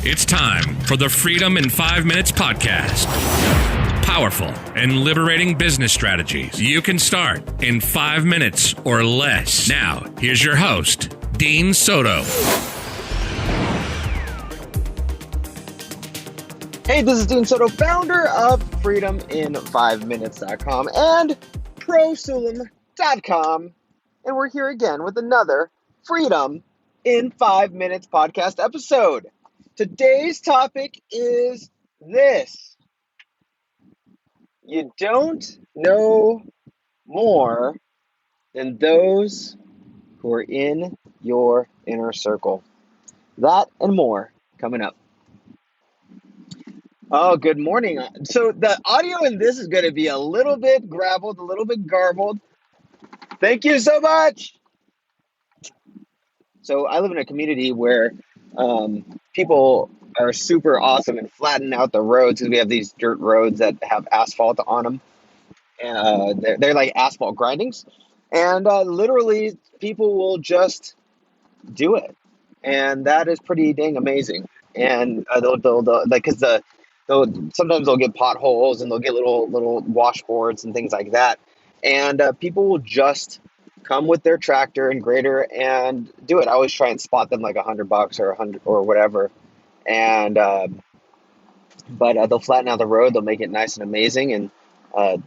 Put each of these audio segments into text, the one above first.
It's time for the Freedom in 5 Minutes podcast. Powerful and liberating business strategies you can start in 5 minutes or less. Now, here's your host, Dean Soto. Hey, this is Dean Soto, founder of freedomin5minutes.com and prosulum.com. And we're here again with another Freedom in 5 Minutes podcast episode. Today's topic is this. You don't know more than those who are in your inner circle. That and more coming up. Oh, good morning. So the audio in this is going to be a little bit garbled, a little bit garbled. Thank you so much. So I live in a community where people are super awesome and flatten out the roads because we have these dirt roads that have asphalt on them. They're like asphalt grindings. And literally people will just do it. And that is pretty dang amazing. And sometimes they'll get potholes and they'll get little washboards and things like that. And people will just come with their tractor and grader and do it. I always try and spot them like $100 or $100 or whatever. And but they'll flatten out the road. They'll make it nice and amazing and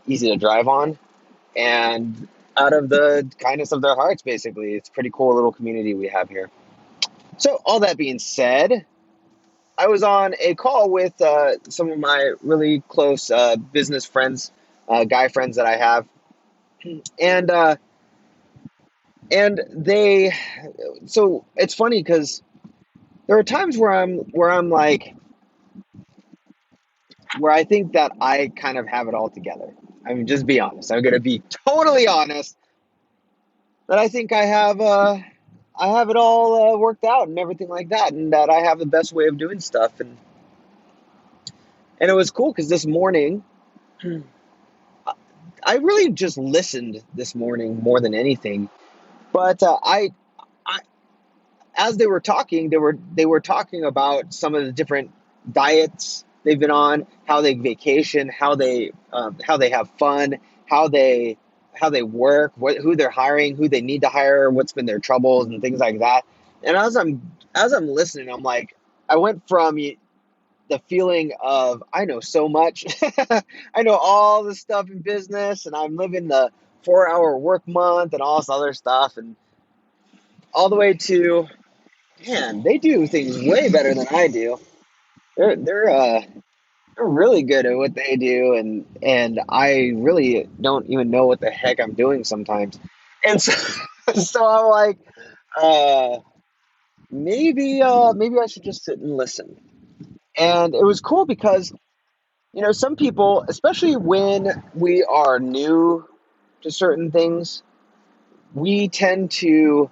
easy to drive on. And out of the kindness of their hearts, basically, it's a pretty cool little community we have here. So all that being said, I was on a call with some of my really close business friends, guy friends that I have, and they. So it's funny because there are times where I'm like, where I think that I kind of have it all together. I mean, just be honest. I'm going to be totally honest that I think I have it all worked out and everything like that, and that I have the best way of doing stuff. And it was cool because this morning, I really just listened this morning more than anything. But I as they were talking, they were talking about some of the different diets they've been on, how they vacation, how they have fun, how they work, who they're hiring, who they need to hire, what's been their troubles and things like that. And as I'm listening, I'm like, I went from the feeling of I know so much, I know all this stuff in business, and I'm living the 4-hour work month and all this other stuff, and all the way to, man, they do things way better than I do. They're really good at what they do, and I really don't even know what the heck I'm doing sometimes. And so I'm like, maybe I should just sit and listen. And it was cool because, some people, especially when we are new to certain things, we tend to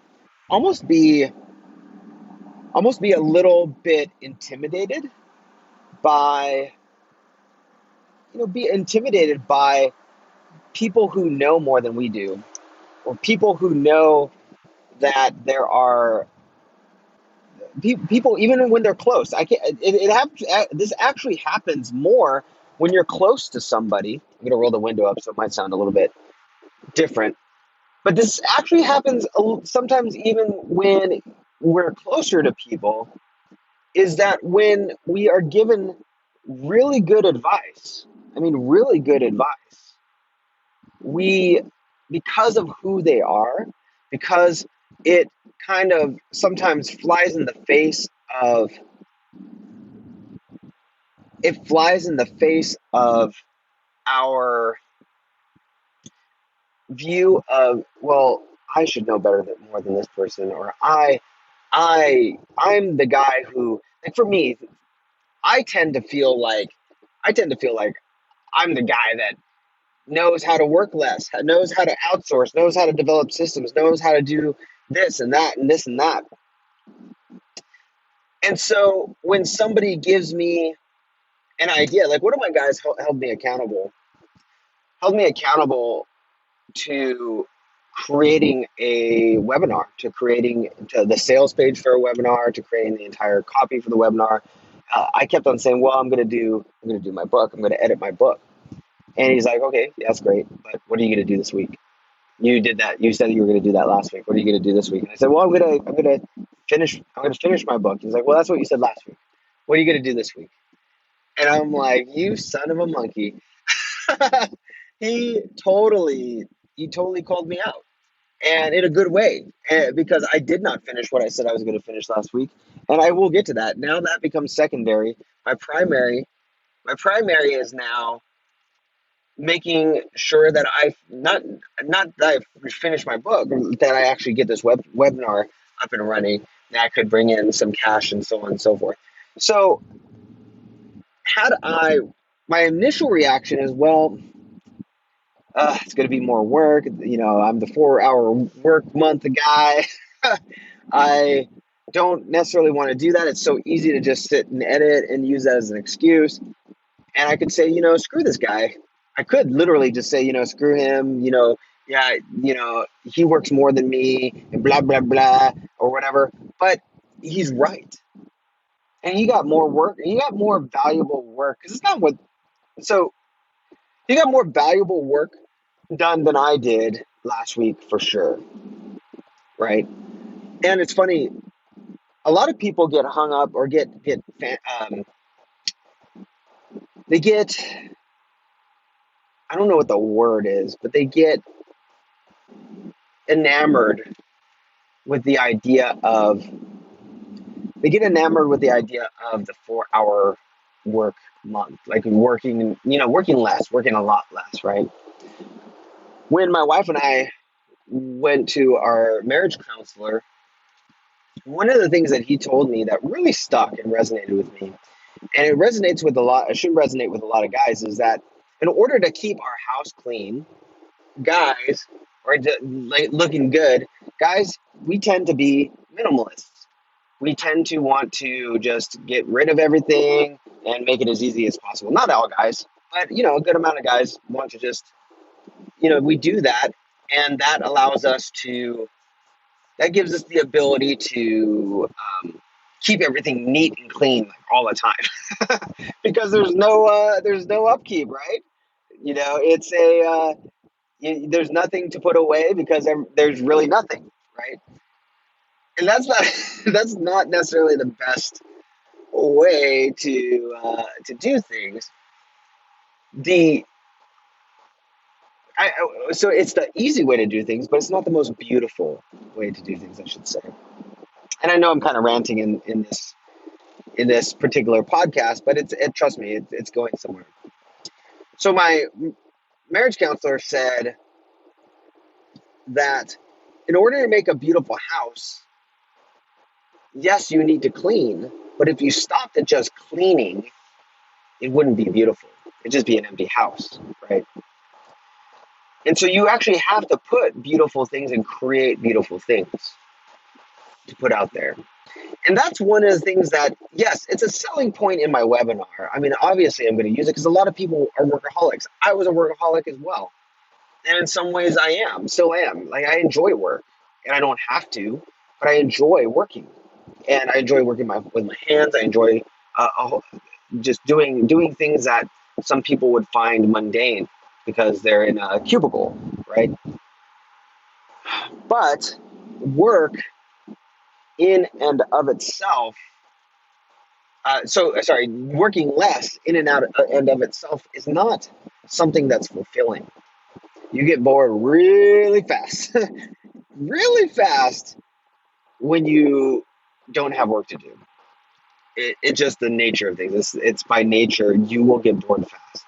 almost be a little bit intimidated by people who know more than we do, or people who know that there are people, even when they're close. This actually happens more when you're close to somebody. I'm going to roll the window up so it might sound a little bit different. But this actually happens sometimes even when we're closer to people, is that when we are given really good advice, because of who they are, because it kind of sometimes flies in the face of our view of, well, I should know more than this person, or I'm the guy who, like, for me, I tend to feel like I'm the guy that knows how to work less, knows how to outsource, knows how to develop systems, knows how to do this and that and this and that. And so when somebody gives me an idea, like one of my guys held me accountable to creating a webinar, to the sales page for a webinar, to creating the entire copy for the webinar. I kept on saying, well, I'm gonna do my book. I'm gonna edit my book. And he's like, okay, that's great, but what are you gonna do this week? You did that. You said you were gonna do that last week. What are you gonna do this week? And I said, well, I'm gonna finish my book. He's like, well, that's what you said last week. What are you gonna do this week? And I'm like, you son of a monkey. he totally called me out, and in a good way, because I did not finish what I said I was going to finish last week, and I will get to that. Now that becomes secondary. My primary is now making sure that I not that I finish my book, that I actually get this webinar up and running, that could bring in some cash and so on and so forth. So my initial reaction is, well, it's going to be more work. I'm the 4-hour work month guy. I don't necessarily want to do that. It's so easy to just sit and edit and use that as an excuse. And I could say, screw this guy. I could literally just say, screw him, yeah, he works more than me and blah, blah, blah, or whatever. But he's right. And he got more work. He got more valuable work. Because he got more valuable work done than I did last week for sure, right? And it's funny, a lot of people get hung up or they get, I don't know what the word is, but they get enamored with the idea of the 4-hour work month, like working less, working a lot less, right? When my wife and I went to our marriage counselor, one of the things that he told me that really stuck and resonated with me, and it should resonate with a lot of guys, is that in order to keep our house clean, guys, or looking good, guys, we tend to be minimalists. We tend to want to just get rid of everything and make it as easy as possible. Not all guys, but a good amount of guys want to just, we do that, and that gives us the ability to keep everything neat and clean, like, all the time, because there's no upkeep, right? There's nothing to put away because there's really nothing, right? And that's not necessarily the best way to do things. So it's the easy way to do things, but it's not the most beautiful way to do things, I should say. And I know I'm kind of ranting in this particular podcast, but trust me, it's going somewhere. So my marriage counselor said that in order to make a beautiful house, yes, you need to clean, but if you stopped at just cleaning, it wouldn't be beautiful. It'd just be an empty house, right? And so you actually have to put beautiful things and create beautiful things to put out there. And that's one of the things that, yes, it's a selling point in my webinar. I mean, obviously I'm going to use it because a lot of people are workaholics. I was a workaholic as well. And in some ways still am. Like, I enjoy work, and I don't have to, but I enjoy working. And I enjoy working with my hands. I enjoy just doing things that some people would find mundane because they're in a cubicle, right? But work in and of itself, working less in and out and of itself is not something that's fulfilling. You get bored really fast, really fast when you don't have work to do. It's just the nature of things. It's by nature, you will get bored fast.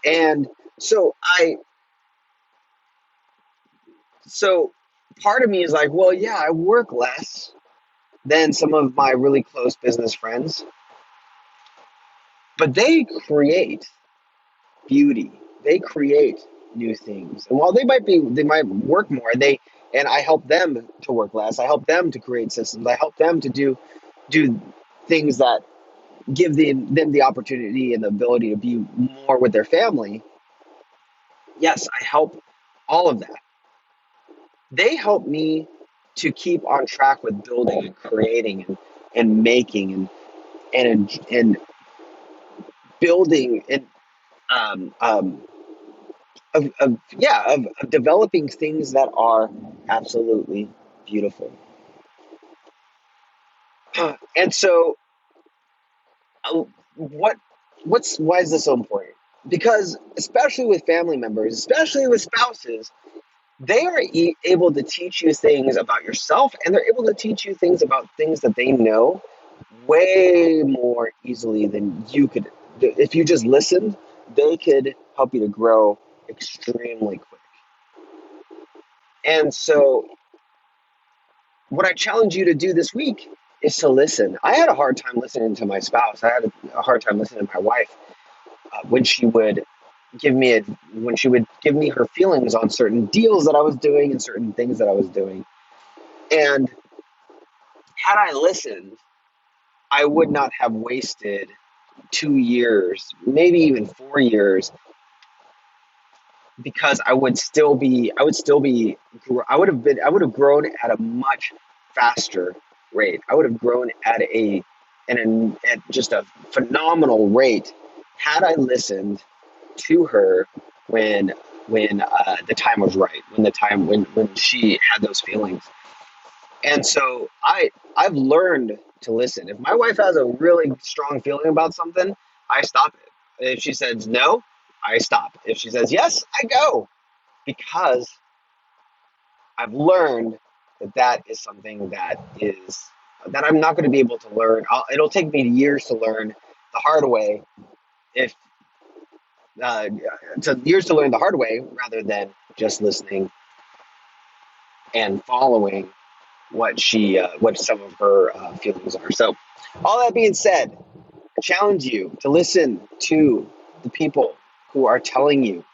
And so part of me is like, well, yeah, I work less than some of my really close business friends, but they create beauty. They create new things. And while they might work more, and I help them to work less. I help them to create systems. I help them to do things that give them the opportunity and the ability to be more with their family. Yes, I help all of that. They help me to keep on track with building and creating and making and building and of developing things that are absolutely beautiful. And so, why is this so important? Because especially with family members, especially with spouses, they are able to teach you things about yourself, and they're able to teach you things about things that they know way more easily than you could. If you just listened, they could help you to grow extremely quick. And so what I challenge you to do this week is to listen. I had a hard time listening to my spouse. I had a hard time listening to my wife when she would give me her feelings on certain deals that I was doing and certain things that I was doing. And had I listened, I would not have wasted 2 years, maybe even 4 years, because I would have grown at a much faster rate. I would have grown at just a phenomenal rate had I listened to her when the time was right, when she had those feelings. And so I've learned to listen. If my wife has a really strong feeling about something, I stop it. If she says no, I stop. If she says yes, I go, because I've learned that is something that I'm not going to be able to learn. It'll take me years to learn the hard way, rather than just listening and following what some of her feelings are. So, all that being said, I challenge you to listen to the people who are telling you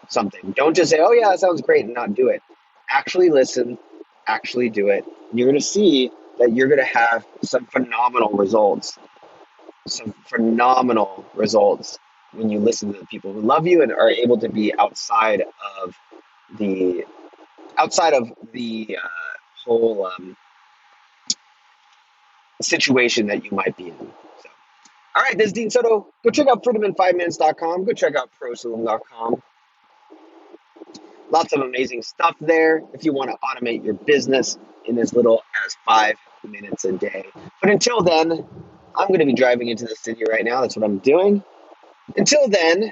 something. Don't just say, "Oh yeah, that sounds great," and not do it. Actually listen, actually do it. And you're going to see that you're going to have some phenomenal results. When you listen to the people who love you and are able to be outside of the whole situation that you might be in. So, all right, this is Dean Soto. Go check out freedomin5minutes.com. Go check out prosaloon.com. Lots of amazing stuff there if you want to automate your business in as little as 5 minutes a day. But until then, I'm going to be driving into the city right now. That's what I'm doing. Until then,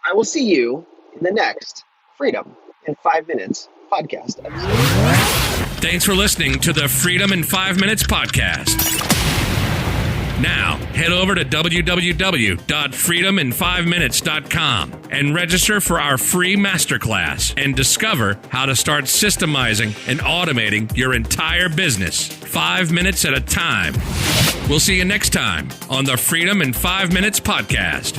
I will see you in the next Freedom in 5 Minutes podcast episode. Thanks for listening to the Freedom in 5 Minutes podcast. Now, head over to www.freedomin5minutes.com and register for our free masterclass and discover how to start systemizing and automating your entire business 5 minutes at a time. We'll see you next time on the Freedom in 5 Minutes podcast.